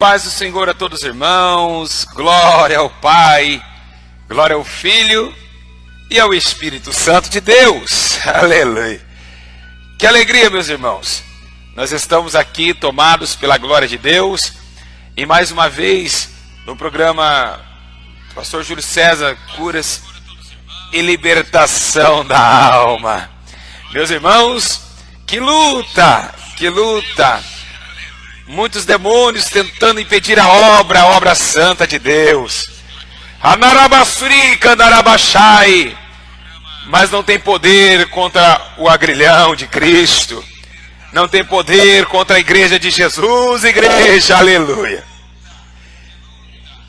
Paz do Senhor a todos os irmãos, glória ao Pai, glória ao Filho e ao Espírito Santo de Deus, aleluia. Que alegria, meus irmãos, nós estamos aqui tomados pela glória de Deus e mais uma vez no programa Pastor Júlio César, Curas e Libertação da Alma. Meus irmãos, que luta, que luta. Muitos demônios tentando impedir a obra santa de Deus. Anarabassuri, Candarabachai. Mas não tem poder contra o agrilhão de Cristo. Não tem poder contra a igreja de Jesus, igreja, aleluia.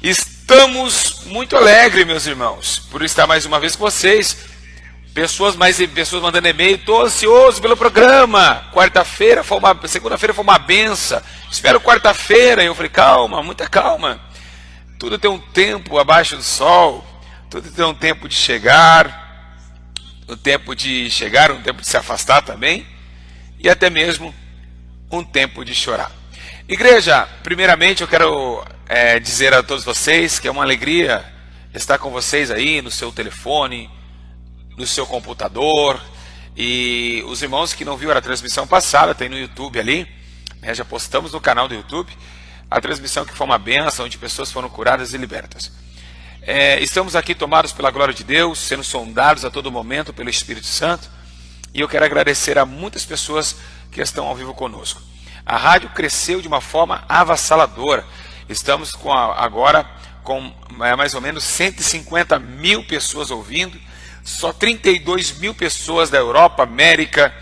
Estamos muito alegres, meus irmãos, por estar mais uma vez com vocês. Pessoas mandando e-mail, estou ansioso pelo programa. Segunda-feira foi uma benção. Espero quarta-feira. Eu falei, calma, muita calma. Tudo tem um tempo abaixo do sol. Tudo tem um tempo de chegar. Um tempo de se afastar também. E até mesmo um tempo de chorar. Igreja, primeiramente eu quero dizer a todos vocês que é uma alegria estar com vocês aí no seu telefone, no seu computador. E os irmãos que não viram a transmissão passada, tem no YouTube ali, né, já postamos no canal do YouTube a transmissão que foi uma bênção, onde pessoas foram curadas e libertas. Estamos aqui tomados pela glória de Deus, sendo sondados a todo momento pelo Espírito Santo, e eu quero agradecer a muitas pessoas que estão ao vivo conosco. A rádio cresceu de uma forma avassaladora. Estamos agora com mais ou menos 150 mil pessoas ouvindo, só 32 mil pessoas da Europa, América,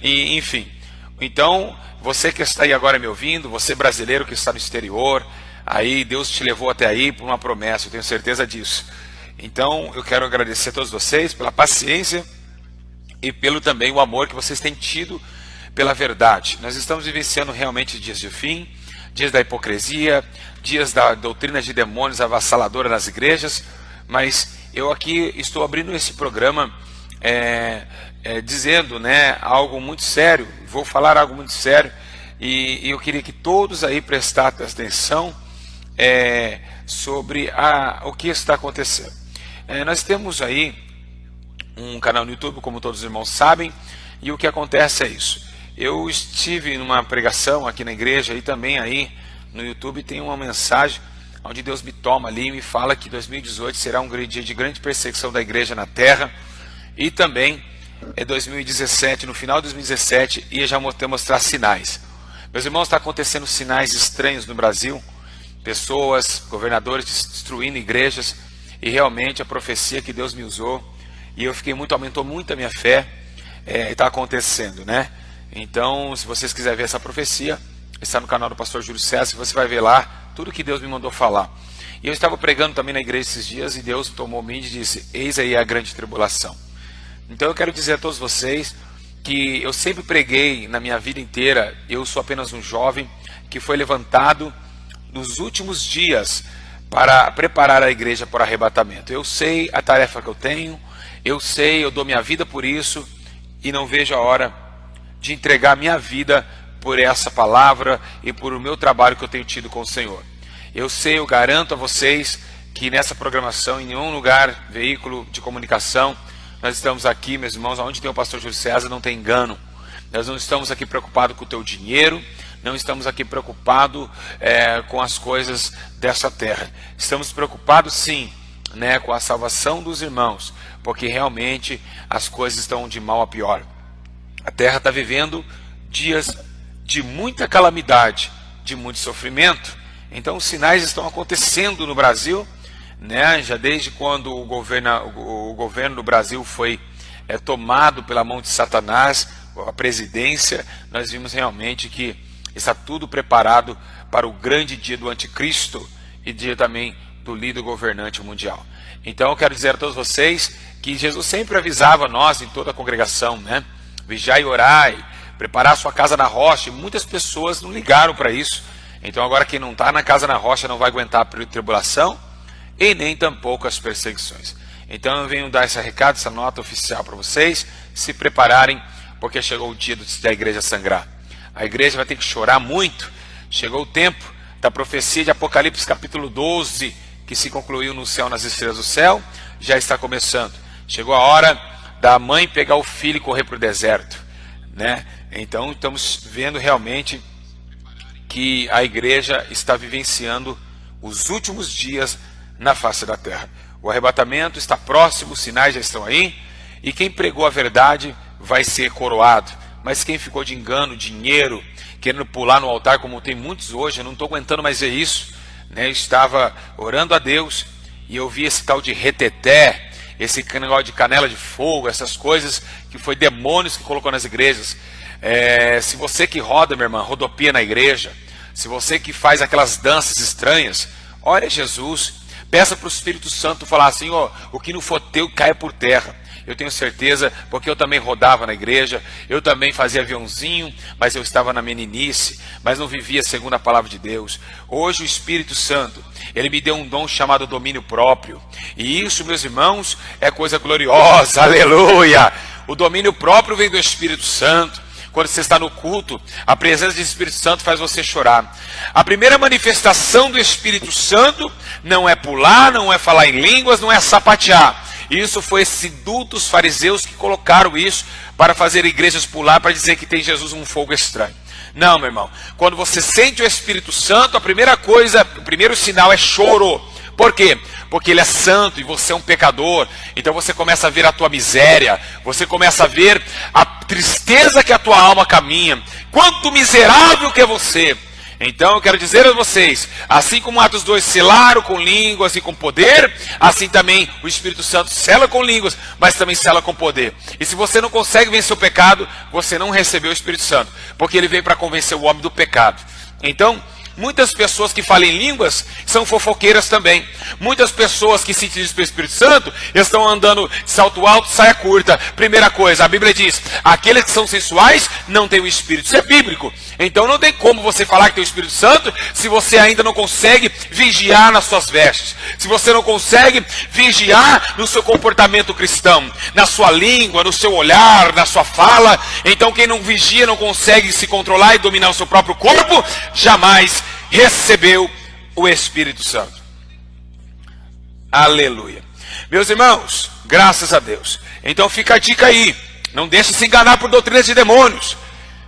e enfim. Então, você que está aí agora me ouvindo, você brasileiro que está no exterior, aí Deus te levou até aí por uma promessa, eu tenho certeza disso. Então, eu quero agradecer a todos vocês pela paciência e pelo também o amor que vocês têm tido pela verdade. Nós estamos vivenciando realmente dias de fim, dias da hipocrisia, dias da doutrina de demônios avassaladora nas igrejas, mas eu aqui estou abrindo esse programa dizendo, né, algo muito sério. Vou falar algo muito sério e eu queria que todos aí prestassem atenção sobre o que está acontecendo. Nós temos aí um canal no YouTube, como todos os irmãos sabem, e o que acontece é isso. Eu estive numa pregação aqui na igreja e também aí no YouTube tem uma mensagem onde Deus me toma ali e me fala que 2018 será um dia de grande perseguição da igreja na terra, e também 2017, no final de 2017, ia já mostrar sinais. Meus irmãos, está acontecendo sinais estranhos no Brasil, pessoas, governadores destruindo igrejas, e realmente a profecia que Deus me usou, e aumentou muito a minha fé, está acontecendo, né? Então, se vocês quiserem ver essa profecia, está no canal do Pastor Júlio César, você vai ver lá tudo que Deus me mandou falar. E eu estava pregando também na igreja esses dias, e Deus tomou-me e disse, eis aí a grande tribulação. Então eu quero dizer a todos vocês que eu sempre preguei na minha vida inteira. Eu sou apenas um jovem que foi levantado nos últimos dias para preparar a igreja para o arrebatamento. Eu sei a tarefa que eu tenho, eu dou minha vida por isso, e não vejo a hora de entregar minha vida por essa palavra e por o meu trabalho que eu tenho tido com o Senhor. Eu garanto a vocês que nessa programação, em nenhum lugar, veículo de comunicação, nós estamos aqui, meus irmãos, onde tem o pastor Júlio César, não tem engano. Nós não estamos aqui preocupados com o teu dinheiro, não estamos aqui preocupados com as coisas dessa terra. Estamos preocupados sim, né, com a salvação dos irmãos, porque realmente as coisas estão de mal a pior. A terra está vivendo dias de muita calamidade, de muito sofrimento. Então os sinais estão acontecendo no Brasil, né? Já desde quando o governo do Brasil foi tomado pela mão de Satanás, a presidência, nós vimos realmente que está tudo preparado para o grande dia do anticristo e dia também do líder governante mundial. Então eu quero dizer a todos vocês que Jesus sempre avisava nós, em toda a congregação, né? Vigiai e orai, preparar sua casa na rocha, e muitas pessoas não ligaram para isso. Então agora quem não está na casa na rocha não vai aguentar a tribulação e nem tampouco as perseguições. Então eu venho dar esse recado, essa nota oficial para vocês se prepararem, porque chegou o dia da igreja sangrar. A igreja vai ter que chorar muito. Chegou o tempo da profecia de Apocalipse capítulo 12, que se concluiu no céu, nas estrelas do céu, já está começando. Chegou a hora da mãe pegar o filho e correr para o deserto, né? Então estamos vendo realmente que a igreja está vivenciando os últimos dias na face da terra. O arrebatamento está próximo, os sinais já estão aí, e quem pregou a verdade vai ser coroado. Mas quem ficou de engano, dinheiro, querendo pular no altar, como tem muitos hoje, eu não estou aguentando mais ver isso, né? Eu estava orando a Deus e eu vi esse tal de reteté, esse negócio de canela de fogo, essas coisas que foi demônios que colocou nas igrejas. Se você que roda, minha irmã, rodopia na igreja, se você que faz aquelas danças estranhas, ore a Jesus, peça para o Espírito Santo falar assim, ó, o que não for teu caia por terra. Eu tenho certeza, porque eu também rodava na igreja, eu também fazia aviãozinho, mas eu estava na meninice, mas não vivia segundo a palavra de Deus. Hoje o Espírito Santo, ele me deu um dom chamado domínio próprio, e isso, meus irmãos, é coisa gloriosa, aleluia! O domínio próprio vem do Espírito Santo. Quando você está no culto, a presença do Espírito Santo faz você chorar. A primeira manifestação do Espírito Santo não é pular, não é falar em línguas, não é sapatear. Isso foi esses dutos fariseus que colocaram isso para fazer igrejas pular, para dizer que tem Jesus um fogo estranho. Não, meu irmão. Quando você sente o Espírito Santo, a primeira coisa, o primeiro sinal é choro. Por quê? Porque ele é santo e você é um pecador. Então você começa a ver a tua miséria, você começa a ver a tristeza que a tua alma caminha. Quanto miserável que é você. Então eu quero dizer a vocês, assim como Atos 2 selaram com línguas e com poder, assim também o Espírito Santo sela com línguas, mas também sela com poder. E se você não consegue vencer o pecado, você não recebeu o Espírito Santo, porque ele veio para convencer o homem do pecado. Então, muitas pessoas que falam em línguas são fofoqueiras também. Muitas pessoas que se dizem pelo Espírito Santo estão andando de salto alto, saia curta. Primeira coisa, a Bíblia diz, aqueles que são sensuais não têm o Espírito. Isso é bíblico. Então não tem como você falar que tem o Espírito Santo se você ainda não consegue vigiar nas suas vestes. Se você não consegue vigiar no seu comportamento cristão, na sua língua, no seu olhar, na sua fala. Então quem não vigia, não consegue se controlar e dominar o seu próprio corpo, jamais recebeu o Espírito Santo. Aleluia. Meus irmãos, graças a Deus. Então fica a dica aí. Não deixe se enganar por doutrinas de demônios.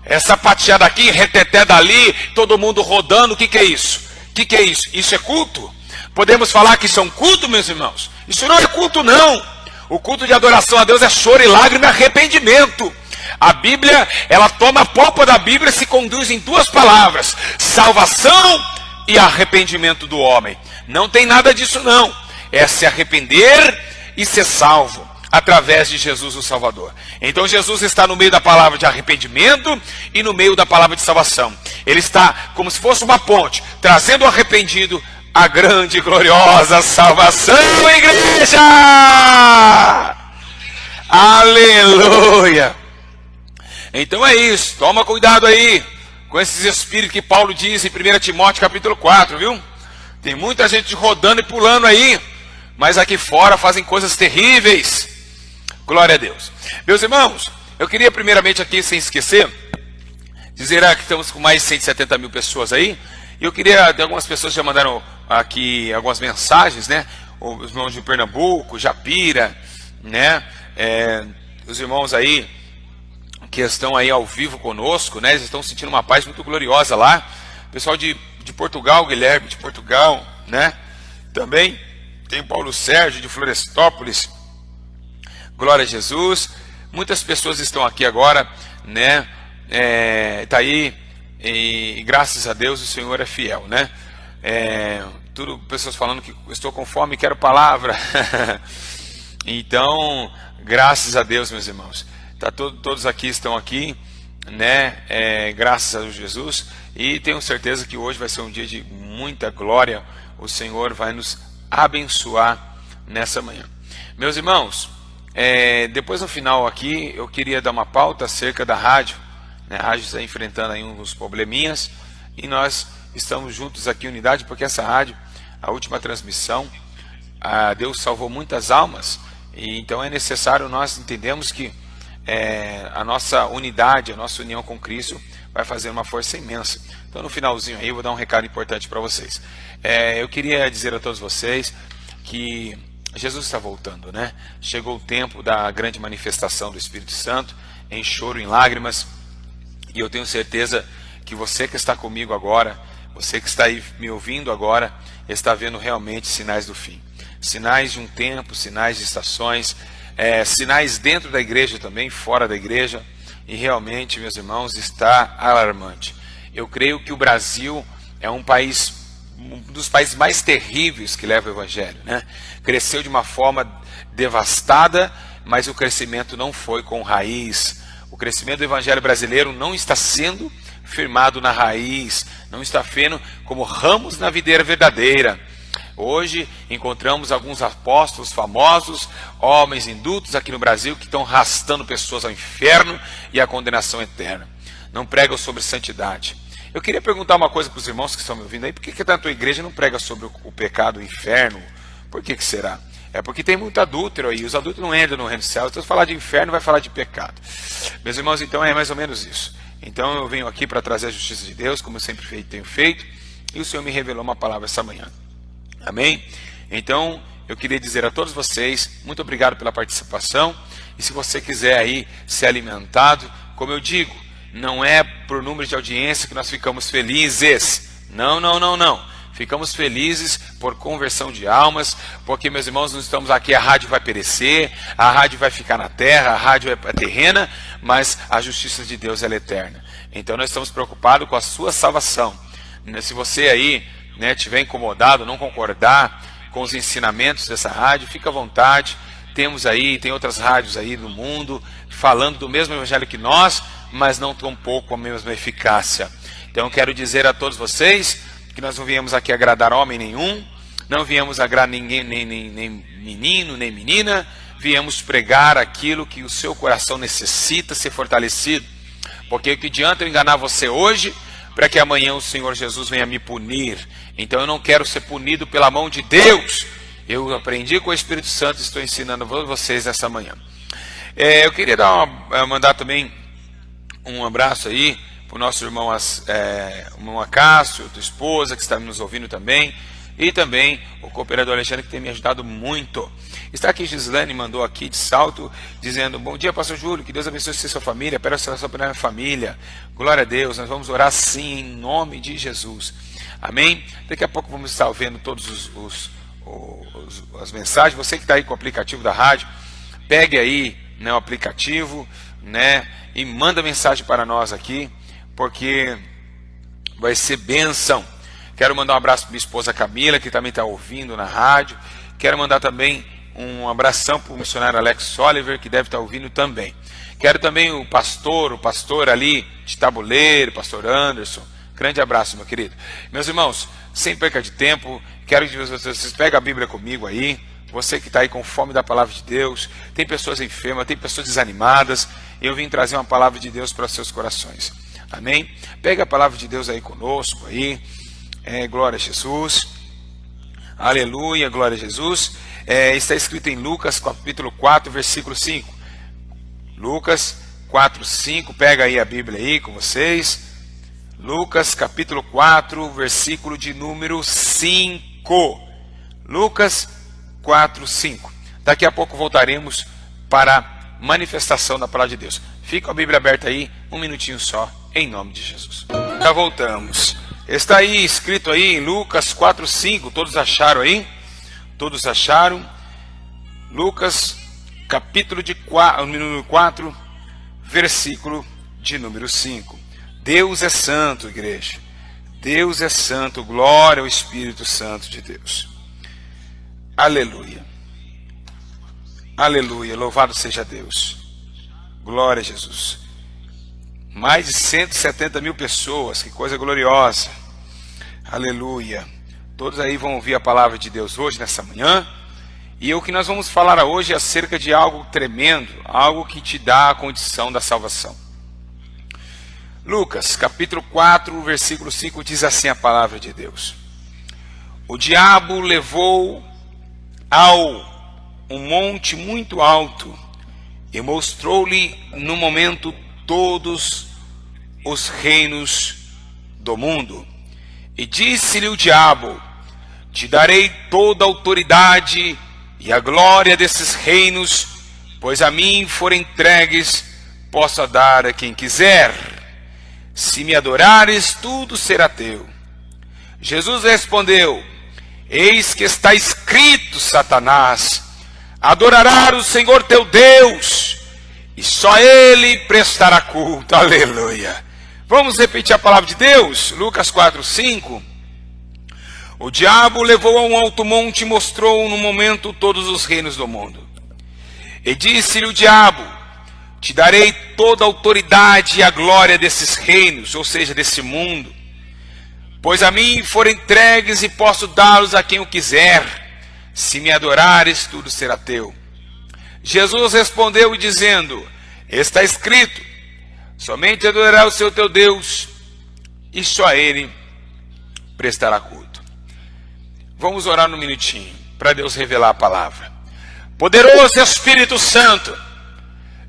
Essa pateada aqui, reteté dali, todo mundo rodando, o que é isso? O que é isso? Isso é culto? Podemos falar que isso é um culto, meus irmãos? Isso não é culto, não. O culto de adoração a Deus é choro e lágrima e arrependimento. A Bíblia, ela toma a polpa da Bíblia e se conduz em duas palavras: salvação e arrependimento do homem. Não tem nada disso, não. É se arrepender e ser salvo através de Jesus o Salvador. Então Jesus está no meio da palavra de arrependimento e no meio da palavra de salvação. Ele está como se fosse uma ponte, trazendo o arrependido a grande e gloriosa salvação, igreja! Aleluia! Então é isso, toma cuidado aí com esses espíritos que Paulo diz em 1 Timóteo capítulo 4, viu? Tem muita gente rodando e pulando aí, mas aqui fora fazem coisas terríveis. Glória a Deus. Meus irmãos, eu queria primeiramente aqui, sem esquecer, dizer que estamos com mais de 170 mil pessoas aí. E eu queria, algumas pessoas já mandaram aqui algumas mensagens, né? Os irmãos de Pernambuco, Japira, né? Os irmãos aí que estão aí ao vivo conosco, né? Eles estão sentindo uma paz muito gloriosa lá. Pessoal de Portugal, Guilherme de Portugal, né? Também tem o Paulo Sérgio de Florestópolis. Glória a Jesus. Muitas pessoas estão aqui agora, né? Tá aí e graças a Deus o Senhor é fiel, né? Tudo pessoas falando que estou com fome, quero palavra. Então, graças a Deus, meus irmãos. Todos aqui estão aqui, né? Graças a Jesus. E tenho certeza que hoje vai ser um dia de muita glória. O Senhor vai nos abençoar nessa manhã. Meus irmãos, depois no final aqui eu queria dar uma pauta acerca da rádio, né? A rádio está enfrentando aí uns probleminhas e nós estamos juntos aqui em unidade, porque essa rádio, a última transmissão, Deus salvou muitas almas, e então é necessário nós entendemos que a nossa unidade, a nossa união com Cristo vai fazer uma força imensa. Então no finalzinho aí eu vou dar um recado importante para vocês. Eu queria dizer a todos vocês que Jesus está voltando, né? Chegou o tempo da grande manifestação do Espírito Santo, em choro, em lágrimas, e eu tenho certeza que você que está comigo agora, você que está aí me ouvindo agora, está vendo realmente sinais do fim. Sinais de um tempo, sinais de estações, sinais dentro da igreja também, fora da igreja, e realmente, meus irmãos, está alarmante. Eu creio que o Brasil é um dos países mais terríveis que leva o evangelho, né? Cresceu de uma forma devastada, mas o crescimento não foi com raiz. O crescimento do evangelho brasileiro não está sendo firmado na raiz, não está sendo como ramos na videira verdadeira. Hoje encontramos alguns apóstolos famosos, homens indutos aqui no Brasil, que estão arrastando pessoas ao inferno e à condenação eterna. Não pregam sobre santidade. Eu queria perguntar uma coisa para os irmãos que estão me ouvindo aí: por que a tua igreja não prega sobre o pecado, o inferno? Por que será? É porque tem muito adúltero aí, os adúlteros não entram no reino do céu. Então, se falar de inferno, vai falar de pecado. Meus irmãos, então é mais ou menos isso. Então eu venho aqui para trazer a justiça de Deus, como eu sempre tenho feito, e o Senhor me revelou uma palavra essa manhã. Amém? Então eu queria dizer a todos vocês, muito obrigado pela participação, e se você quiser aí ser alimentado, como eu digo, não é por número de audiência que nós ficamos felizes. Não. Ficamos felizes por conversão de almas, porque, meus irmãos, nós estamos aqui, a rádio vai perecer, a rádio vai ficar na terra, a rádio é terrena, mas a justiça de Deus ela é eterna. Então nós estamos preocupados com a sua salvação. Se você aí, né, tiver incomodado, não concordar com os ensinamentos dessa rádio, fica à vontade. Tem outras rádios aí no mundo falando do mesmo evangelho que nós, mas não tão pouco a mesma eficácia. Então eu quero dizer a todos vocês que nós não viemos aqui agradar homem nenhum, não viemos agradar ninguém, nem menino, nem menina, viemos pregar aquilo que o seu coração necessita ser fortalecido, porque o que adianta eu enganar você hoje, para que amanhã o Senhor Jesus venha me punir? Então eu não quero ser punido pela mão de Deus. Eu aprendi com o Espírito Santo e estou ensinando a vocês nessa manhã. Eu queria mandar também um abraço aí para o nosso irmão Acácio, tua esposa, que está nos ouvindo também, e também o cooperador Alexandre, que tem me ajudado muito. Está aqui Gislane, mandou aqui de Salto, dizendo: bom dia, pastor Júlio, que Deus abençoe você e sua família, peço oração pela minha família. Glória a Deus, nós vamos orar sim, em nome de Jesus. Amém? Daqui a pouco vamos estar vendo todas as mensagens. Você que está aí com o aplicativo da rádio, pegue aí, né, o aplicativo, né, e manda mensagem para nós aqui, porque vai ser bênção. Quero mandar um abraço para minha esposa Camila, que também está ouvindo na rádio. Quero mandar também um abração para o missionário Alex Oliver, que deve estar ouvindo também. Quero também o pastor ali de Tabuleiro, pastor Anderson. Grande abraço, meu querido. Meus irmãos, sem perca de tempo, quero que vocês peguem a Bíblia comigo aí. Você que está aí com fome da palavra de Deus, tem pessoas enfermas, tem pessoas desanimadas. Eu vim trazer uma palavra de Deus para os seus corações. Amém? Pega a palavra de Deus aí conosco aí. Glória a Jesus. Aleluia, glória a Jesus. Está escrito em Lucas capítulo 4, versículo 5. Lucas 4, 5. Pega aí a Bíblia aí com vocês. Lucas capítulo 4, versículo de número 5. Lucas 4, 5. Daqui a pouco voltaremos para a manifestação da palavra de Deus. Fica a Bíblia aberta aí, um minutinho só, em nome de Jesus. Já voltamos. Está aí escrito aí em Lucas 4, 5. Todos acharam aí? Todos acharam? Lucas capítulo número 4, versículo de número 5. Deus é santo, igreja. Deus é santo. Glória ao Espírito Santo de Deus. Aleluia. Aleluia. Louvado seja Deus. Glória a Jesus. Mais de 170 mil pessoas. Que coisa gloriosa. Aleluia. Todos aí vão ouvir a palavra de Deus hoje, nessa manhã. E o que nós vamos falar hoje é acerca de algo tremendo. Algo que te dá a condição da salvação. Lucas, capítulo 4, versículo 5, diz assim a palavra de Deus. O diabo levou um monte muito alto e mostrou-lhe no momento todos os reinos do mundo. E disse-lhe o diabo: te darei toda a autoridade e a glória desses reinos, pois a mim forem entregues, posso dar a quem quiser. Se me adorares, tudo será teu. Jesus respondeu: eis que está escrito, Satanás, adorarás o Senhor teu Deus, e só Ele prestará culto. Aleluia. Vamos repetir a palavra de Deus? Lucas 4:5. O diabo levou a um alto monte e mostrou no momento todos os reinos do mundo. E disse-lhe o diabo: te darei toda a autoridade e a glória desses reinos, ou seja, desse mundo, pois a mim foram entregues e posso dá-los a quem eu quiser. Se me adorares, tudo será teu. Jesus respondeu dizendo: está escrito, somente adorará o seu teu Deus, e só a Ele prestará culto. Vamos orar um minutinho, para Deus revelar a palavra. Poderoso Espírito Santo,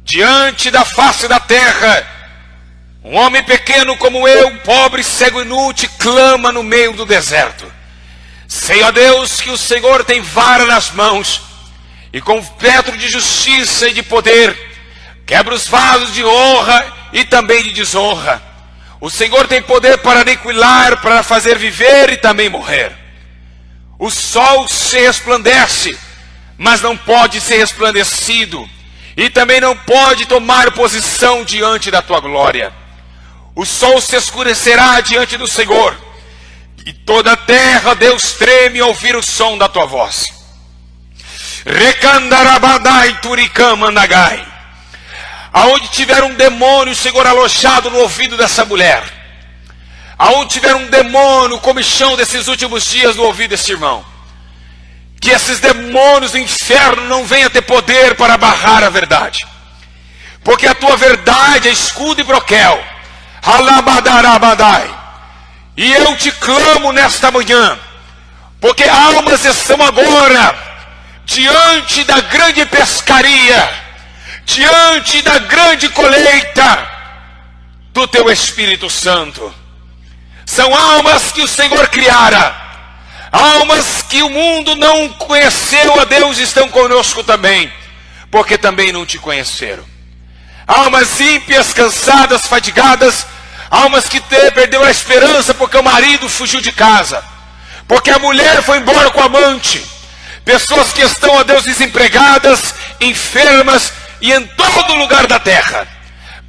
diante da face da terra, um homem pequeno como eu, pobre, cego e inútil, clama no meio do deserto. Sei, ó Deus, que o Senhor tem vara nas mãos, e com petro de justiça e de poder, quebra os vasos de honra e também de desonra. O Senhor tem poder para aniquilar, para fazer viver e também morrer. O sol se resplandece, mas não pode ser resplandecido, e também não pode tomar posição diante da tua glória. O sol se escurecerá diante do Senhor, e toda a terra, Deus, treme ao ouvir o som da tua voz. Recandarabadai turicamanagai. Aonde tiver um demônio, Senhor, alojado no ouvido dessa mulher, aonde tiver um demônio, comichão desses últimos dias no ouvido desse irmão, que esses demônios do inferno não venham ter poder para barrar a verdade, porque a tua verdade é escudo e broquel. Halabadarabadai. E eu te clamo nesta manhã, porque almas estão agora diante da grande pescaria, diante da grande colheita do teu Espírito Santo. São almas que o Senhor criara, almas que o mundo não conheceu, a Deus, estão conosco também, porque também não te conheceram. Almas ímpias, cansadas, fatigadas, almas que perderam a esperança porque o marido fugiu de casa, porque a mulher foi embora com o amante. Pessoas que estão, a Deus, desempregadas, enfermas e em todo lugar da terra.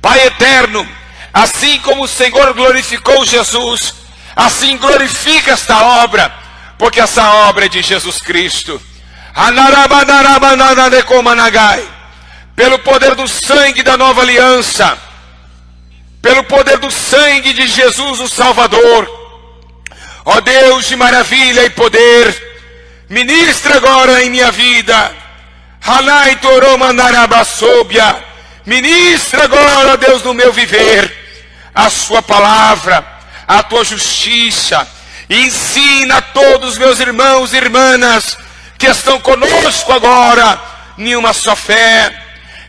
Pai eterno, assim como o Senhor glorificou Jesus, assim glorifica esta obra, porque essa obra é de Jesus Cristo. Pelo poder do sangue da nova aliança, pelo poder do sangue de Jesus o Salvador, ó Deus de maravilha e poder, ministra agora em minha vida. Ministra agora, Deus, no meu viver, a sua palavra, a tua justiça, e ensina a todos os meus irmãos e irmãs que estão conosco agora, nenhuma só fé,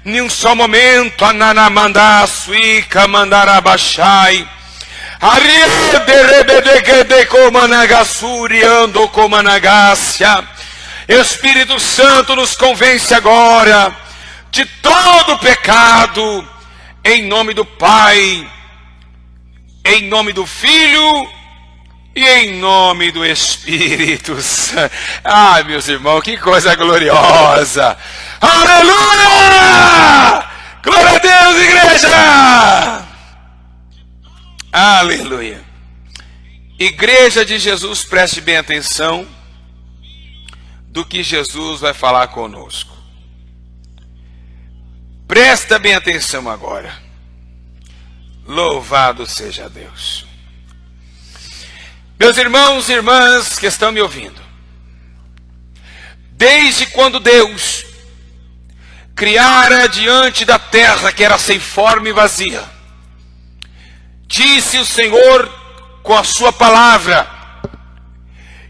nenhum só momento. Ananamanda suica mandarabashai. Espírito Santo, nos convence agora de todo pecado, em nome do Pai, em nome do Filho e em nome do Espírito Santo. Ai, meus irmãos, que coisa gloriosa! Aleluia! Glória a Deus, igreja! Aleluia! Igreja de Jesus, preste bem atenção do que Jesus vai falar conosco. Presta bem atenção agora. Louvado seja Deus. Meus irmãos e irmãs que estão me ouvindo, desde quando Deus criara diante da terra, que era sem forma e vazia, disse o Senhor com a sua palavra.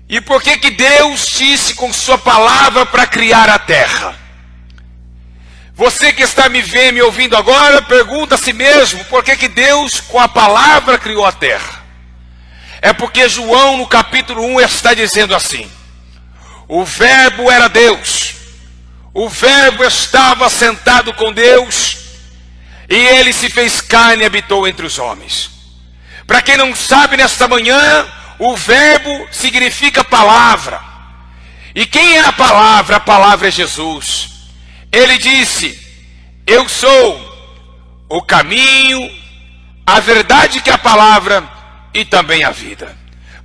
E por que Deus disse com sua palavra para criar a terra? Você que está me vendo, me ouvindo agora, pergunta a si mesmo, por que Deus com a palavra criou a terra? É porque João no capítulo 1 está dizendo assim: o verbo era Deus, o verbo estava sentado com Deus, e ele se fez carne e habitou entre os homens. Para quem não sabe, nesta manhã, o verbo significa palavra. E quem é a palavra? A palavra é Jesus. Ele disse: eu sou o caminho, a verdade que é a palavra e também a vida.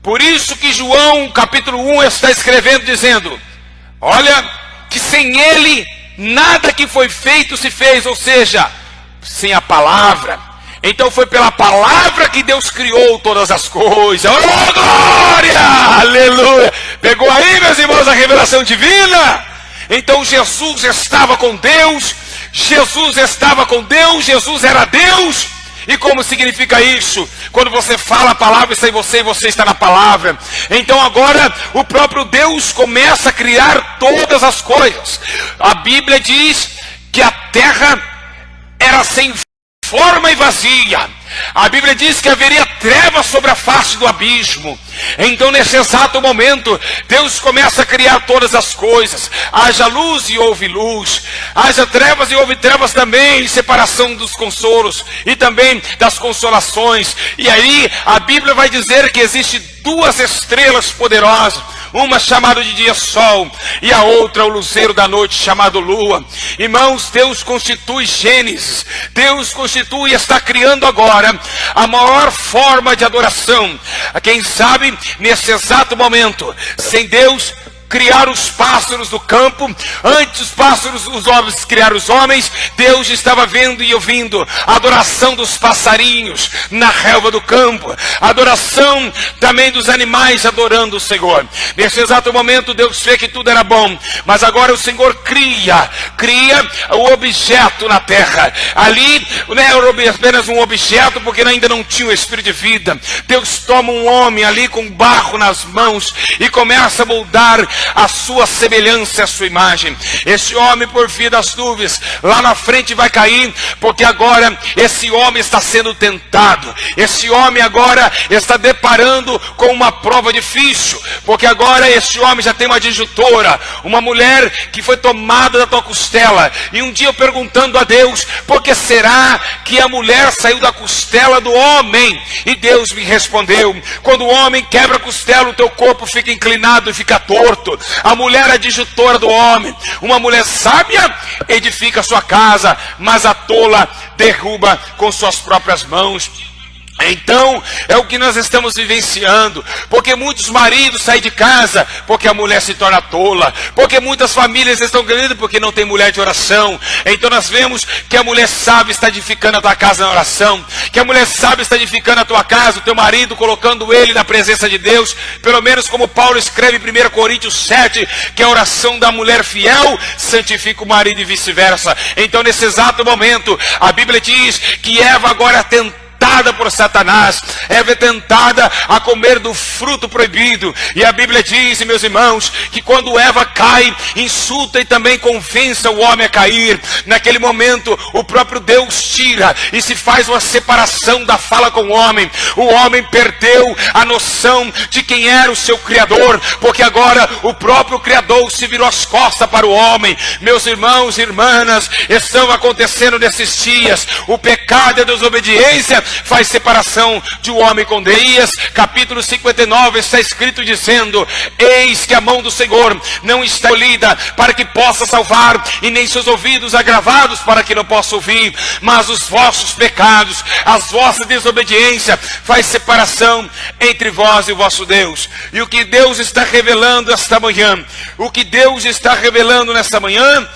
Por isso que João capítulo 1 está escrevendo dizendo: olha, que sem ele nada que foi feito se fez, ou seja, sem a palavra. Então foi pela palavra que Deus criou todas as coisas. Oh, glória! Aleluia! Pegou aí, meus irmãos, a revelação divina? Então Jesus estava com Deus, Jesus estava com Deus, Jesus era Deus. E como significa isso? Quando você fala a palavra, está em você e você está na palavra. Então agora o próprio Deus começa a criar todas as coisas. A Bíblia diz que a terra era sem forma e vazia. A Bíblia diz que haveria trevas sobre a face do abismo. Então nesse exato momento, Deus começa a criar todas as coisas. Haja luz e houve luz. Haja trevas e houve trevas também. Separação dos consolos e também das consolações. E aí a Bíblia vai dizer que existe duas estrelas poderosas. Uma chamada de dia sol e a outra o luzeiro da noite chamado lua. Irmãos, Deus constitui Gênesis. Deus constitui e está criando agora a maior forma de adoração. Quem sabe nesse exato momento, sem Deus criar os pássaros do campo, antes os pássaros, os homens criaram os homens, Deus estava vendo e ouvindo a adoração dos passarinhos na relva do campo, a adoração também dos animais adorando o Senhor. Nesse exato momento Deus vê que tudo era bom, mas agora o Senhor cria o objeto na terra. Ali não era apenas um objeto, porque ainda não tinha o Espírito de vida. Deus toma um homem ali com barro nas mãos e começa a moldar a sua semelhança, a sua imagem. Esse homem, por via das nuvens, lá na frente vai cair, porque agora esse homem está sendo tentado. Esse homem agora está deparando com uma prova difícil, porque agora esse homem já tem uma disjuntora, uma mulher que foi tomada da tua costela. E um dia eu perguntando a Deus, por que será que a mulher saiu da costela do homem? E Deus me respondeu: quando o homem quebra a costela, o teu corpo fica inclinado e fica torto. A mulher é a disjuntora do homem. Uma mulher sábia edifica sua casa, mas a tola derruba com suas próprias mãos. Então, é o que nós estamos vivenciando, porque muitos maridos saem de casa, porque a mulher se torna tola, porque muitas famílias estão gritando porque não tem mulher de oração. Então nós vemos que a mulher sábia está edificando a tua casa na oração, que a mulher sábia está edificando a tua casa, o teu marido, colocando ele na presença de Deus, pelo menos como Paulo escreve em 1 Coríntios 7, que a oração da mulher fiel santifica o marido e vice-versa. Então nesse exato momento, a Bíblia diz que Eva agora tentada por Satanás, Eva é tentada a comer do fruto proibido. E a Bíblia diz, meus irmãos, que quando Eva cai, insulta e também convence o homem a cair. Naquele momento, o próprio Deus tira e se faz uma separação da fala com o homem. O homem perdeu a noção de quem era o seu Criador, porque agora o próprio Criador se virou as costas para o homem. Meus irmãos e irmãs, estão acontecendo nesses dias. O pecado e a desobediência faz separação de um homem com Deus. Capítulo 59 está escrito dizendo: eis que a mão do Senhor não está encolhida para que possa salvar, e nem seus ouvidos agravados para que não possa ouvir, mas os vossos pecados, as vossas desobediências faz separação entre vós e o vosso Deus. E o que Deus está revelando esta manhã, o que Deus está revelando nesta manhã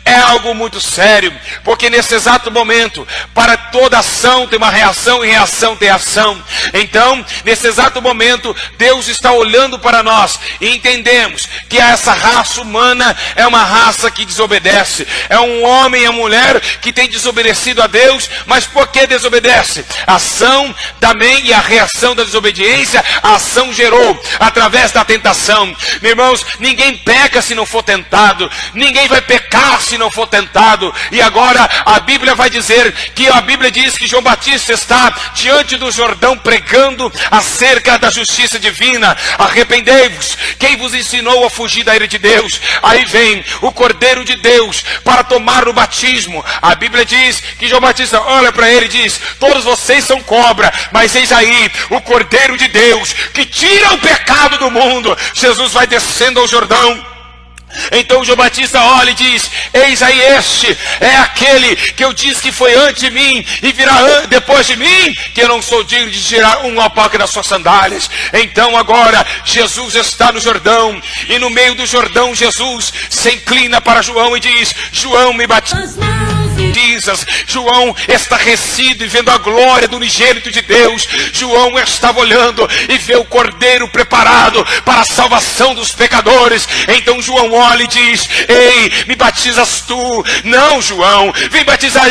é algo muito sério, porque nesse exato momento, para toda ação tem uma reação, e reação tem ação. Então, nesse exato momento, Deus está olhando para nós e entendemos que essa raça humana é uma raça que desobedece. É um homem e uma mulher que tem desobedecido a Deus. Mas por que desobedece? A ação também e a reação da desobediência, a ação gerou através da tentação. Meus irmãos, ninguém peca se não for tentado, ninguém vai pecar se não for tentado. E agora a Bíblia vai dizer que a Bíblia diz que João Batista está diante do Jordão pregando acerca da justiça divina. Arrependei-vos, quem vos ensinou a fugir da ira de Deus? Aí vem o Cordeiro de Deus para tomar o batismo. A Bíblia diz que João Batista olha para ele e diz: todos vocês são cobra, mas eis aí o Cordeiro de Deus que tira o pecado do mundo. Jesus vai descendo ao Jordão. Então João Batista olha e diz: eis aí, este é aquele que eu disse que foi antes de mim e virá depois de mim, que eu não sou digno de tirar um alpaca das suas sandálias. Então agora Jesus está no Jordão, e no meio do Jordão Jesus se inclina para João e diz: João, me batiza. João estarrecido e vendo a glória do unigênito de Deus. João estava olhando e vê o Cordeiro preparado para a salvação dos pecadores. Então João olha e diz: ei, me batizas tu? Não, João, vem batizar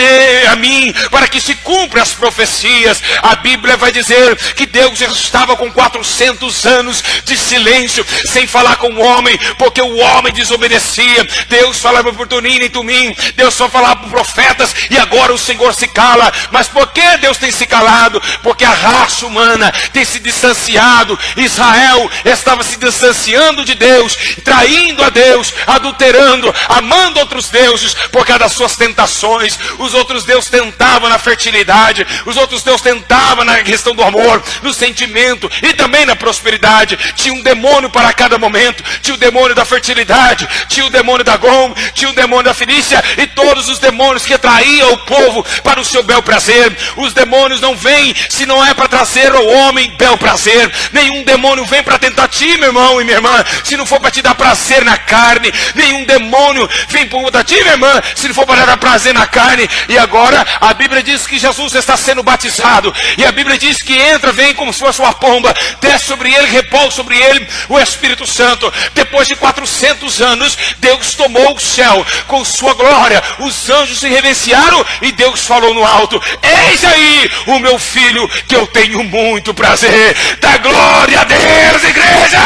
a mim, para que se cumpra as profecias. A Bíblia vai dizer que Deus estava com 400 anos de silêncio, sem falar com o homem, porque o homem desobedecia. Deus falava por Toninho e Tumim, Deus só falava por profetas, e agora o Senhor se cala. Mas por que Deus tem se calado? Porque a raça humana tem se distanciado. Israel estava se distanciando de Deus, traindo a Deus, adulterando, amando outros deuses por causa das suas tentações. Os outros deuses tentavam na fertilidade, os outros deuses tentavam na questão do amor, no sentimento e também na prosperidade. Tinha um demônio para cada momento. Tinha o demônio da fertilidade, tinha o demônio da Gom, tinha o demônio da Fenícia, e todos os demônios que atraíam o povo para o seu bel prazer. Os demônios não vêm se não é para trazer ao homem bel prazer. Nenhum demônio vem para tentar ti, meu irmão e minha irmã, se não for para te dar prazer na carne. Nenhum demônio vem para tentar ti, minha irmã, se não for para dar prazer na carne. E agora a Bíblia diz que Jesus está sendo batizado, e a Bíblia diz que entra, vem como se fosse uma pomba, desce sobre ele, repousa sobre ele o Espírito Santo. Depois de 400 anos, Deus tomou o céu com sua glória. Os anjos se reverenciaram e Deus falou no alto: eis aí o meu filho, que eu tenho muito prazer. Dá glória a Deus, igreja!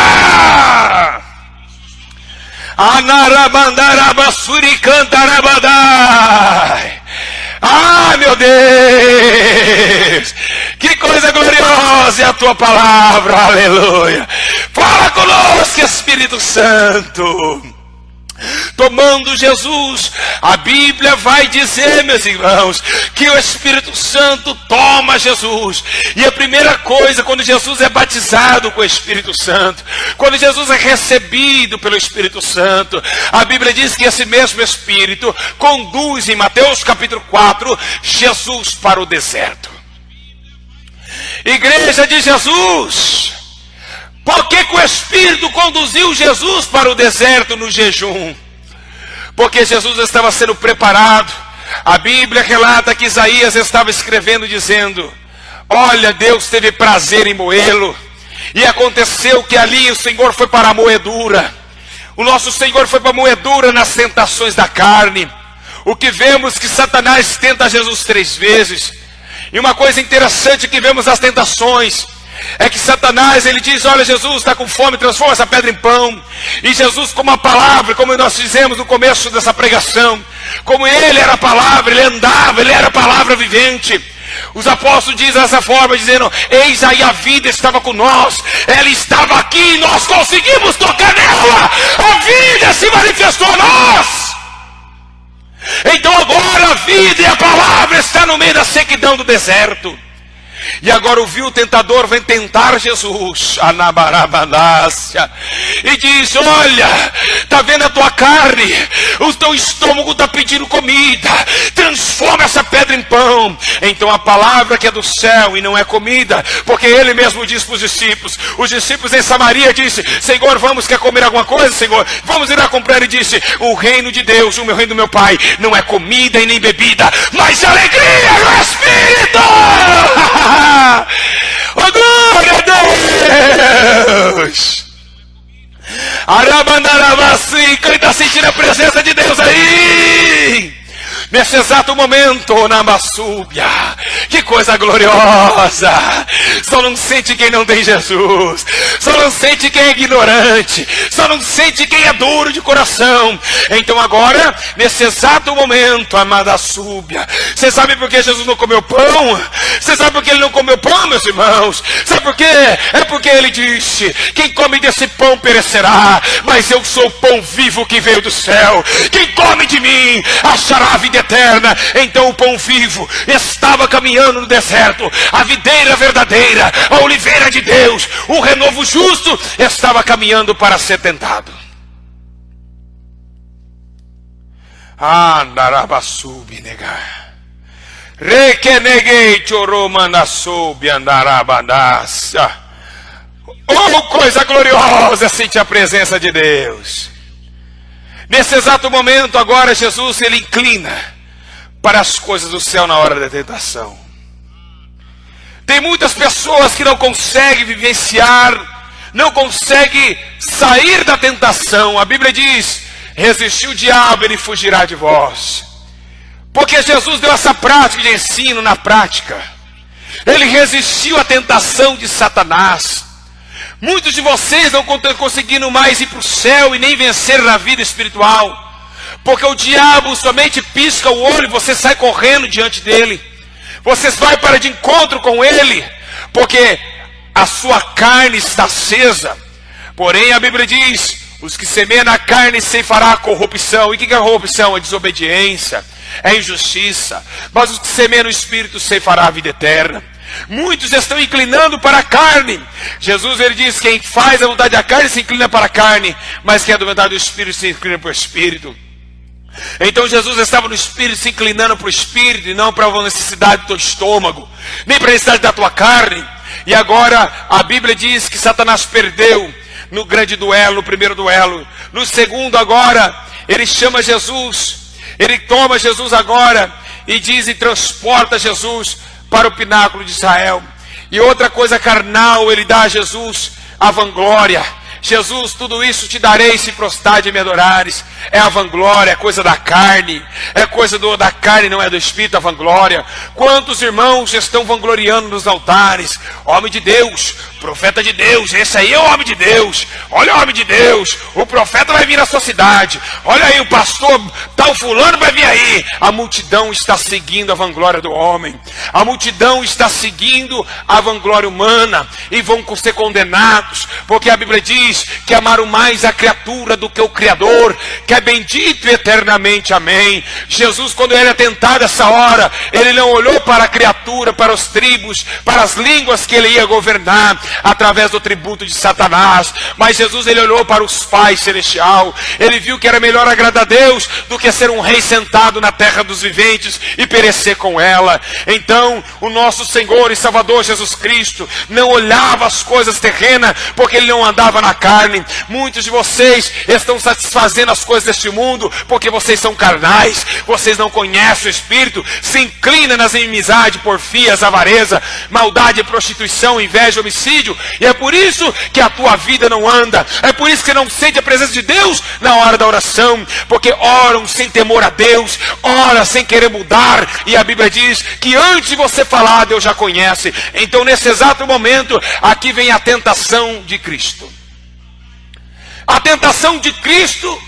Anarabandarabasuricantarabadai. Ah, meu Deus, que coisa gloriosa é a tua palavra, aleluia. Fala conosco, Espírito Santo. Tomando Jesus, a Bíblia vai dizer, meus irmãos, que o Espírito Santo toma Jesus. E a primeira coisa, quando Jesus é batizado com o Espírito Santo, quando Jesus é recebido pelo Espírito Santo, a Bíblia diz que esse mesmo Espírito conduz, em Mateus capítulo 4, Jesus para o deserto. Igreja de Jesus, por que o Espírito conduziu Jesus para o deserto no jejum? Porque Jesus estava sendo preparado. A Bíblia relata que Isaías estava escrevendo dizendo: olha, Deus teve prazer em moê-lo. E aconteceu que ali o Senhor foi para a moedura. O nosso Senhor foi para a moedura nas tentações da carne. O que vemos que Satanás tenta Jesus 3 vezes. E uma coisa interessante que vemos nas tentações é que Satanás, ele diz: olha, Jesus está com fome, transforma essa pedra em pão. E Jesus, como a palavra, como nós fizemos no começo dessa pregação, como ele era a palavra, ele andava, ele era a palavra vivente. Os apóstolos dizem dessa forma, dizendo: eis aí a vida estava com nós, ela estava aqui, nós conseguimos tocar nela, a vida se manifestou a nós. Então agora a vida e a palavra está no meio da sequidão do deserto. E agora o vil tentador vem tentar Jesus, e diz: olha, está vendo a tua carne, o teu estômago está pedindo comida, transforma essa pedra em pão. Então a palavra que é do céu e não é comida, porque ele mesmo disse para os discípulos em Samaria, disse: Senhor, vamos, quer comer alguma coisa, Senhor? Vamos ir lá comprar. Ele disse: o reino de Deus, o meu reino do meu Pai, não é comida e nem bebida, mas alegria no Espírito. Oh, glória a Deus! Arabandarabassi, quem está sentindo a presença de Deus aí? Nesse exato momento, na Massúbia, que coisa gloriosa! Só não sente quem não tem Jesus. Só não sente quem é ignorante. Só não sente quem é duro de coração. Então agora, nesse exato momento, amada súbia, você sabe por que Jesus não comeu pão? Você sabe por que ele não comeu pão, meus irmãos? Sabe por quê? É porque ele disse: quem come desse pão perecerá, mas eu sou o pão vivo que veio do céu. Quem come de mim achará a vida eterna. Então o pão vivo estava caminhando no deserto. A videira verdadeira, a oliveira de Deus, o renovo justo, estava caminhando para ser tentado. Andarabassubi negar. Requeneguei choromanassubi andarabadas. Oh, coisa gloriosa sentir a presença de Deus. Nesse exato momento agora Jesus, ele inclina para as coisas do céu na hora da tentação. Tem muitas pessoas que não conseguem vivenciar, não conseguem sair da tentação. A Bíblia diz: resistiu o diabo, ele fugirá de vós. Porque Jesus deu essa prática de ensino na prática. Ele resistiu à tentação de Satanás. Muitos de vocês não estão conseguindo mais ir para o céu e nem vencer na vida espiritual. Porque o diabo somente pisca o olho e você sai correndo diante dele. Você vai para de encontro com ele, porque a sua carne está acesa. Porém a Bíblia diz: os que semeiam na carne ceifará a corrupção. E o que é corrupção? É desobediência, é injustiça. Mas os que semeiam no Espírito ceifará a vida eterna. Muitos estão inclinando para a carne. Jesus, ele diz: quem faz a vontade da carne se inclina para a carne, mas quem é da vontade do Espírito se inclina para o Espírito. Então Jesus estava no Espírito, se inclinando para o Espírito, e não para a necessidade do teu estômago, nem para a necessidade da tua carne. E agora a Bíblia diz que Satanás perdeu no grande duelo, no primeiro duelo. No segundo agora, ele chama Jesus, ele toma Jesus agora e diz e transporta Jesus para o pináculo de Israel. E outra coisa carnal ele dá a Jesus: a vanglória. Jesus, tudo isso te darei se prostrar e me adorares. É a vanglória, é coisa da carne. É coisa da carne, não é do Espírito, a vanglória. Quantos irmãos estão vangloriando nos altares? Homem de Deus, profeta de Deus, esse aí é o homem de Deus. Olha o homem de Deus, o profeta vai vir na sua cidade. Olha aí, o pastor tal fulano vai vir aí. A multidão está seguindo a vanglória do homem. A multidão está seguindo a vanglória humana. E vão ser condenados, porque a Bíblia diz que amaram mais a criatura do que o Criador, que é bendito eternamente, amém. Jesus, quando ele é tentado essa hora, ele não olhou para a criatura, para os tribos, para as línguas que ele ia governar através do tributo de Satanás, mas Jesus, ele olhou para os Pai celestial. Ele viu que era melhor agradar a Deus do que ser um rei sentado na terra dos viventes e perecer com ela. Então o nosso Senhor e Salvador Jesus Cristo não olhava as coisas terrenas, porque ele não andava na carne. Muitos de vocês estão satisfazendo as coisas deste mundo porque vocês são carnais, vocês não conhecem o Espírito, se inclinam nas inimizades, porfias, avareza, maldade, prostituição, inveja, homicídio, e é por isso que a tua vida não anda. É por isso que não sente a presença de Deus na hora da oração, porque oram sem temor a Deus, oram sem querer mudar, e a Bíblia diz que antes de você falar, Deus já conhece. Então nesse exato momento, aqui vem a tentação de Cristo. A tentação de Cristo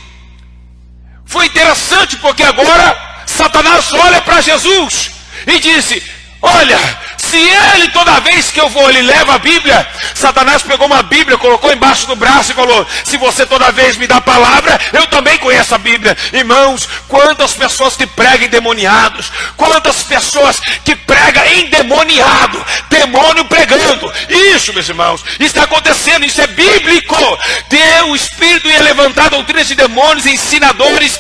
foi interessante, porque agora Satanás olha para Jesus e disse: olha, se ele toda vez que eu vou, ele leva a Bíblia. Satanás pegou uma Bíblia, colocou embaixo do braço e falou: se você toda vez me dá a palavra, eu também conheço a Bíblia. Irmãos, quantas pessoas que pregam endemoniados, quantas pessoas que pregam endemoniado, demônio pregando. Isso, meus irmãos, está acontecendo, isso é bíblico. Deus, o Espírito ia levantar doutrinas de demônios, ensinadores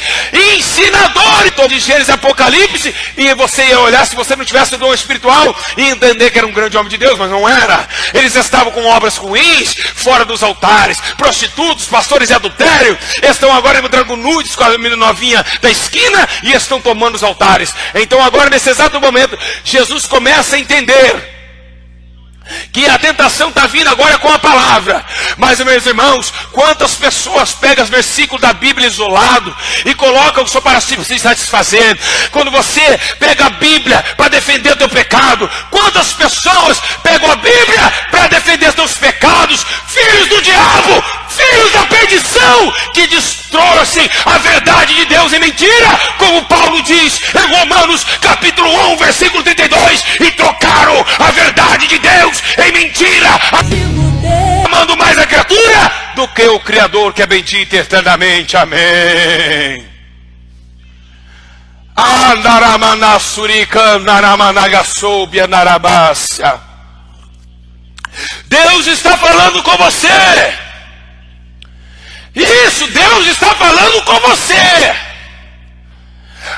de Gênesis e Apocalipse, e você ia olhar, se você não tivesse o dom espiritual, e entender que era um grande homem de Deus, mas não era. Eles estavam com obras ruins, fora dos altares, prostitutos, pastores de adultério, estão agora entrando nudes com a menina novinha da esquina, e estão tomando os altares. Então agora, nesse exato momento, Jesus começa a entender que a tentação está vindo agora com a palavra. Mas, meus irmãos, quantas pessoas pegam os versículos da Bíblia isolado e colocam só para se satisfazer? Quando você pega a Bíblia para defender o teu pecado, quantas pessoas pegam a Bíblia para defender os teus pecados? Filhos do diabo, filhos da perdição, que distorcem a verdade de Deus em mentira, como Paulo diz em Romanos capítulo 1, versículo 32, e trocaram a verdade de Deus em mentira, amando mais a criatura do que o Criador, que é bendito eternamente. Amém. Deus está falando com você. Isso, Deus está falando com você.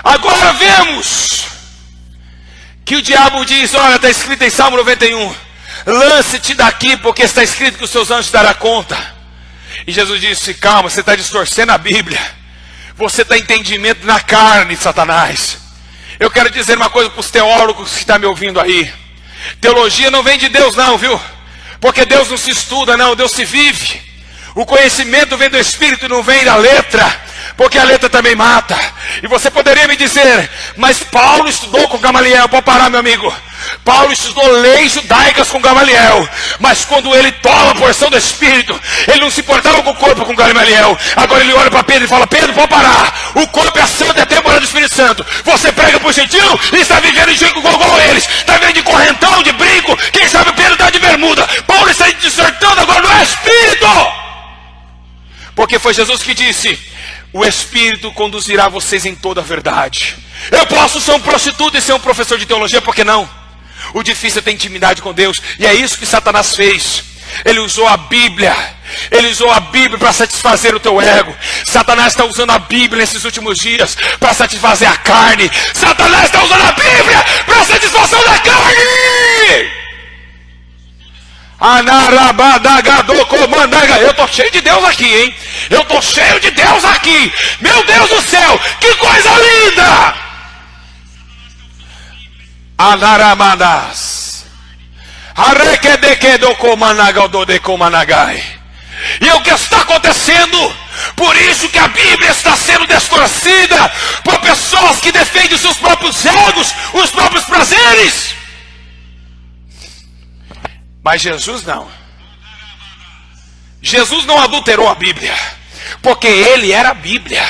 Agora vemos que o diabo diz: olha, está escrito em Salmo 91, lance-te daqui, porque está escrito que os seus anjos darão conta. E Jesus disse: calma, você está distorcendo a Bíblia, você está entendimento na carne, Satanás. Eu quero dizer uma coisa para os teólogos que estão me ouvindo aí: teologia não vem de Deus não, viu? Porque Deus não se estuda não, Deus se vive. O conhecimento vem do Espírito, não vem da letra, porque a letra também mata. E você poderia me dizer: mas Paulo estudou com Gamaliel. Pode parar, meu amigo. Paulo estudou leis judaicas com Gamaliel, mas quando ele toma a porção do Espírito, ele não se importava com o corpo com Gamaliel. Agora ele olha para Pedro e fala: Pedro, pode parar, o corpo é santo, é temporada do Espírito Santo. Você prega por gentil e está vivendo de jeito igual eles, está vivendo de correntão, de brinco. Quem sabe o Pedro está de bermuda. Paulo está dissertando agora no Espírito, porque foi Jesus que disse: o Espírito conduzirá vocês em toda a verdade. Eu posso ser um prostituto e ser um professor de teologia, por que não? O difícil é ter intimidade com Deus. E é isso que Satanás fez. Ele usou a Bíblia. Ele usou a Bíblia para satisfazer o teu ego. Satanás está usando a Bíblia nesses últimos dias para satisfazer a carne. Satanás está usando a Bíblia para satisfação da carne. Eu estou cheio de Deus aqui, hein? Eu estou cheio de Deus aqui. Meu Deus do céu, que coisa linda! Anaramadas. E o que está acontecendo? Por isso que a Bíblia está sendo distorcida por pessoas que defendem os seus próprios egos, os próprios prazeres. Mas Jesus não. Jesus não adulterou a Bíblia, porque ele era a Bíblia.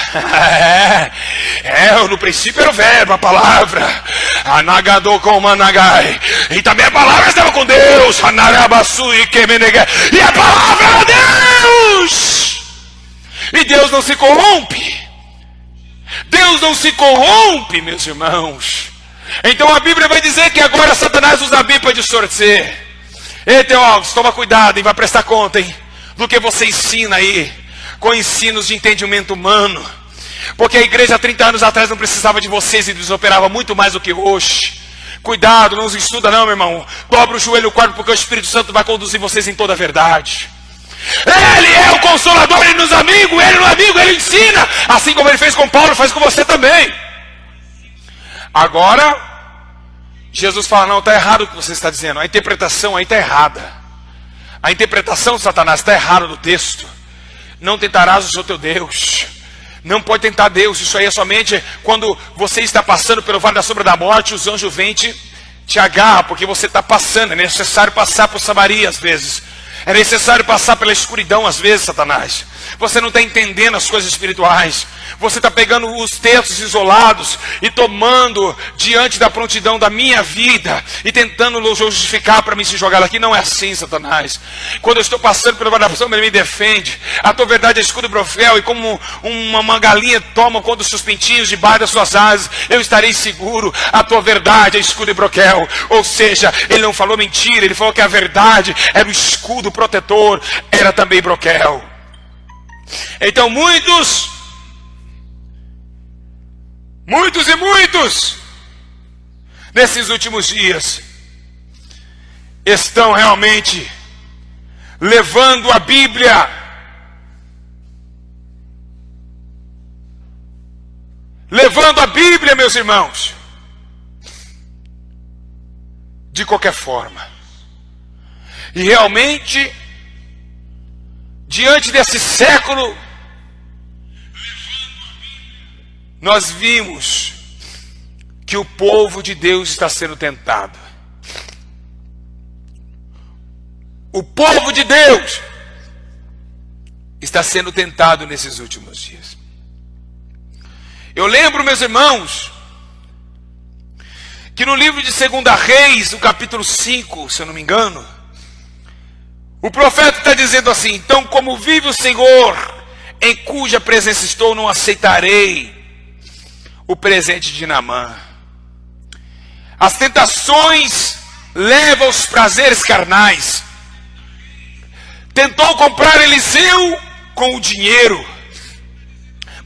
No princípio era o verbo, a palavra. E também a palavra estava com Deus. E a palavra era Deus. E Deus não se corrompe. Deus não se corrompe, meus irmãos. Então a Bíblia vai dizer que agora Satanás usa a Bíblia para distorcer. Ei, teólogos, toma cuidado e vai prestar conta, hein, do que você ensina aí, com ensinos de entendimento humano. Porque a igreja há 30 anos atrás não precisava de vocês e eles operavam muito mais do que hoje. Cuidado, não se estuda não, meu irmão. Dobra o joelho no quarto, porque o Espírito Santo vai conduzir vocês em toda a verdade. Ele é o consolador, ele nos amigo, ele no amigo, ele ensina. Assim como ele fez com Paulo, faz com você também. Agora Jesus fala: não, está errado o que você está dizendo. A interpretação aí está errada. A interpretação de Satanás está errada do texto. Não tentarás o seu teu Deus. Não pode tentar Deus. Isso aí é somente quando você está passando pelo vale da sombra da morte, os anjos vêm te agarram, porque você está passando. É necessário passar por Samaria às vezes. É necessário passar pela escuridão às vezes, Satanás. Você não está entendendo as coisas espirituais. Você está pegando os textos isolados e tomando diante da prontidão da minha vida e tentando justificar para mim se jogar aqui. Não é assim, Satanás. Quando eu estou passando pela varação, ele me defende. A tua verdade é escudo e brofel, e como uma galinha toma conta dos seus pintinhos debaixo das suas asas, eu estarei seguro. A tua verdade é escudo e broquel. Ou seja, ele não falou mentira, ele falou que a verdade era o escudo protetor, era também broquel. Então muitos nesses últimos dias estão realmente levando a Bíblia, meus irmãos, de qualquer forma. E realmente, diante desse século, nós vimos que o povo de Deus está sendo tentado. O povo de Deus está sendo tentado nesses últimos dias. Eu lembro, meus irmãos, que no livro de 2 Reis, no capítulo 5, se eu não me engano, o profeta está dizendo assim: então, como vive o Senhor, em cuja presença estou, não aceitarei o presente de Naamã. As tentações levam aos prazeres carnais. Tentou comprar Eliseu com o dinheiro,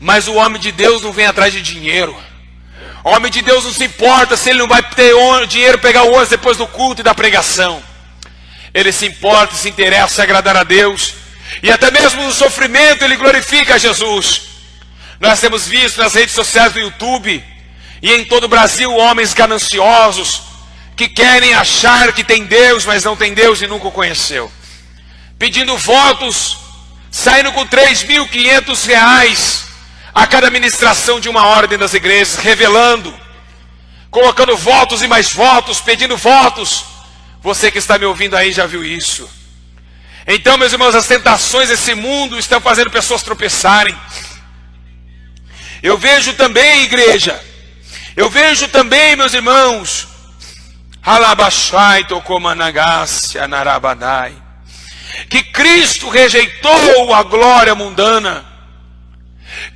mas o homem de Deus não vem atrás de dinheiro. O homem de Deus não se importa se ele não vai ter dinheiro, pegar o ônibus depois do culto e da pregação. Ele se importa e se interessa em agradar a Deus. E até mesmo no sofrimento ele glorifica a Jesus. Nós temos visto nas redes sociais do YouTube e em todo o Brasil homens gananciosos que querem achar que tem Deus, mas não tem Deus e nunca o conheceu, pedindo votos, saindo com R$3.500 a cada ministração de uma hora dentro das igrejas, revelando, colocando votos e mais votos, pedindo votos. Você que está me ouvindo aí já viu isso. Então, meus irmãos, as tentações desse mundo estão fazendo pessoas tropeçarem. Eu vejo também, igreja, eu vejo também, meus irmãos, que Cristo rejeitou a glória mundana.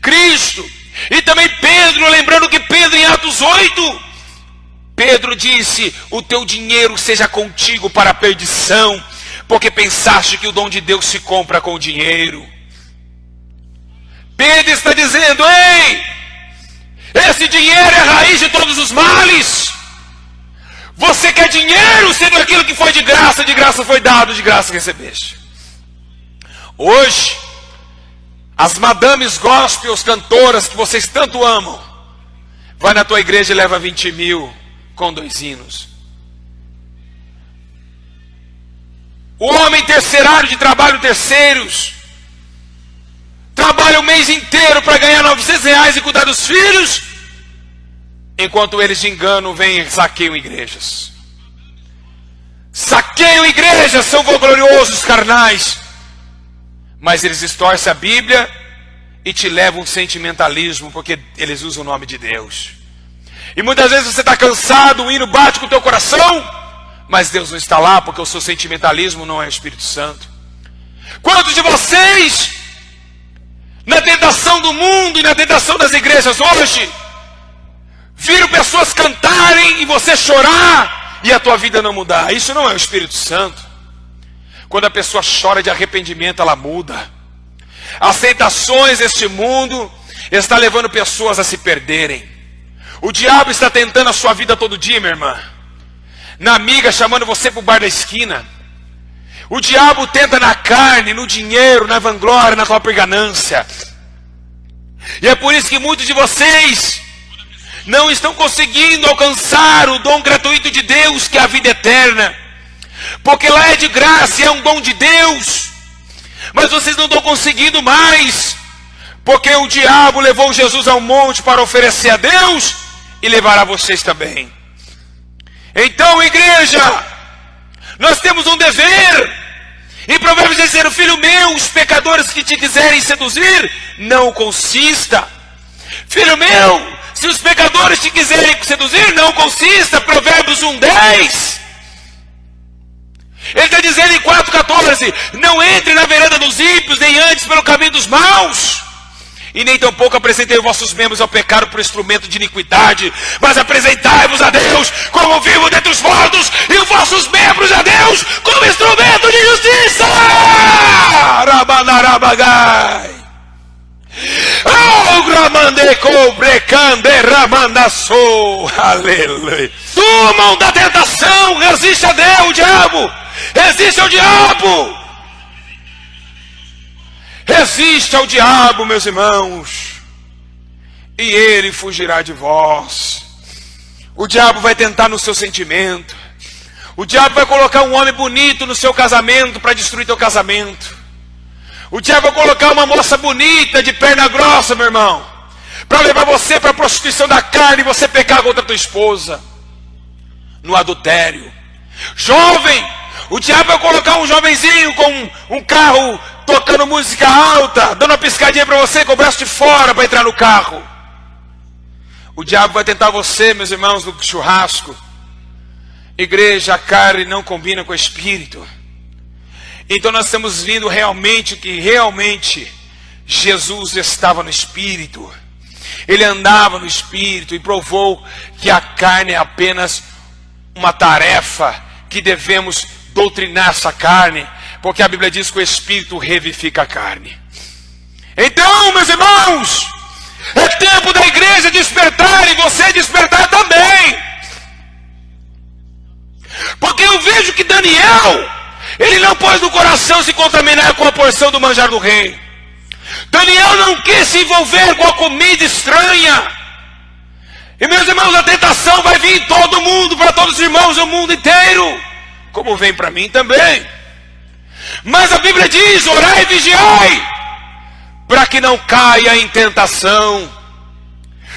Cristo, e também Pedro, lembrando que Pedro em Atos 8, Pedro disse: o teu dinheiro seja contigo para a perdição, porque pensaste que o dom de Deus se compra com dinheiro. Pedro está dizendo: ei, esse dinheiro é a raiz de todos os males. Você quer dinheiro, sendo aquilo que foi de graça foi dado, de graça recebeste. Hoje, as madames gospels, cantoras que vocês tanto amam, vai na tua igreja e leva 20 mil com 2 hinos. O homem terceário de trabalho terceiros trabalha o mês inteiro para ganhar R$900 e cuidar dos filhos, enquanto eles de engano vêm e saqueiam igrejas. Saqueiam igrejas, são vangloriosos carnais, mas eles distorcem a Bíblia e te levam um sentimentalismo, porque eles usam o nome de Deus. E muitas vezes você está cansado, o hino bate com o teu coração, mas Deus não está lá, porque o seu sentimentalismo não é o Espírito Santo. Quantos de vocês, na tentação do mundo e na tentação das igrejas hoje, viram pessoas cantarem e você chorar e a tua vida não mudar? Isso não é o Espírito Santo. Quando a pessoa chora de arrependimento, ela muda. As tentações deste mundo estão levando pessoas a se perderem. O diabo está tentando a sua vida todo dia, minha irmã. Na amiga, chamando você para o bar da esquina. O diabo tenta na carne, no dinheiro, na vanglória, na própria ganância. E é por isso que muitos de vocês não estão conseguindo alcançar o dom gratuito de Deus, que é a vida eterna. Porque lá é de graça e é um dom de Deus. Mas vocês não estão conseguindo mais, porque o diabo levou Jesus ao monte para oferecer a Deus e levará vocês também. Então, igreja, nós temos um dever. Em Provérbios dizer: filho meu, os pecadores que te quiserem seduzir, não consista. Filho meu, se os pecadores te quiserem seduzir, não consista. Provérbios 1:10. Ele está dizendo em 4:14: não entre na vereda dos ímpios, nem antes pelo caminho dos maus, e nem tampouco apresentei os vossos membros ao pecado por instrumento de iniquidade, mas apresentai-vos a Deus como vivo dentre os mortos, e os vossos membros a Deus como instrumento de justiça. Rabanarabagai. Aleluia. Tomam da tentação, resiste a Deus, o diabo. Resiste ao diabo. Resiste ao diabo, meus irmãos, e ele fugirá de vós. O diabo vai tentar no seu sentimento. O diabo vai colocar um homem bonito no seu casamento para destruir teu casamento. O diabo vai colocar uma moça bonita de perna grossa, meu irmão, para levar você para a prostituição da carne e você pecar contra tua esposa, no adultério. Jovem, o diabo vai colocar um jovenzinho com um carro tocando música alta, dando uma piscadinha para você com o braço de fora para entrar no carro. O diabo vai tentar você, meus irmãos, no churrasco. Igreja, a carne não combina com o espírito. Então nós estamos vendo realmente que realmente Jesus estava no espírito. Ele andava no espírito e provou que a carne é apenas uma tarefa que devemos doutrinar essa carne, porque a Bíblia diz que o espírito revivifica a carne. Então, meus irmãos, é tempo da igreja despertar e você despertar também. Porque eu vejo que Daniel, ele não pôs no coração se contaminar com a porção do manjar do rei. Daniel não quis se envolver com a comida estranha. E meus irmãos, a tentação vai vir em todo mundo, para todos os irmãos do mundo inteiro, como vem para mim também. Mas a Bíblia diz: orai e vigiai, para que não caia em tentação.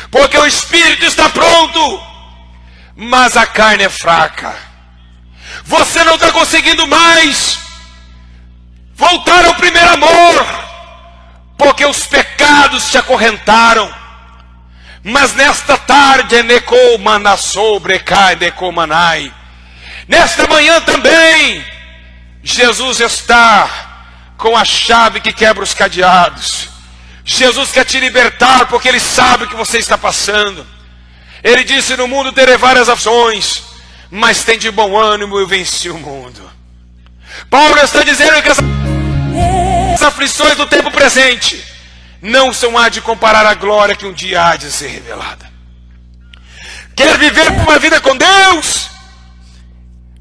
Porque o espírito está pronto, mas a carne é fraca. Você não está conseguindo mais voltar ao primeiro amor, porque os pecados te acorrentaram. Mas nesta tarde, nesta manhã também, Jesus está com a chave que quebra os cadeados. Jesus quer te libertar, porque Ele sabe o que você está passando. Ele disse: no mundo terei várias aflições, mas tem de bom ânimo, eu venci o mundo. Paulo está dizendo que as aflições do tempo presente não são há de comparar a glória que um dia há de ser revelada. Quer viver uma vida com Deus?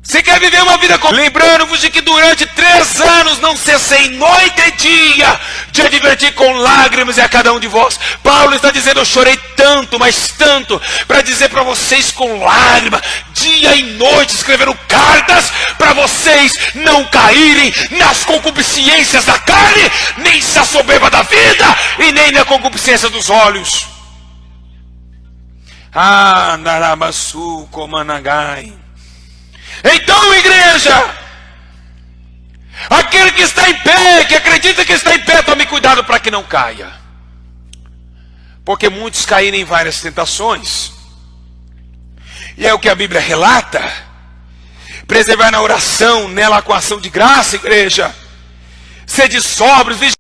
Você quer viver uma vida com... Lembrando-vos de que durante 3 anos não cessei noite e dia de advertir com lágrimas a cada um de vós. Paulo está dizendo: eu chorei tanto, mas tanto, para dizer para vocês com lágrima, dia e noite, escrevendo cartas para vocês não caírem nas concupiscências da carne, nem na soberba da vida, e nem na concupiscência dos olhos. Ah, Narabasu Komanagai. Então, igreja, aquele que está em pé, que acredita que está em pé, tome cuidado para que não caia. Porque muitos caíram em várias tentações. E é o que a Bíblia relata. Preservar na oração, nela com ação de graça, igreja. Sede sóbrios,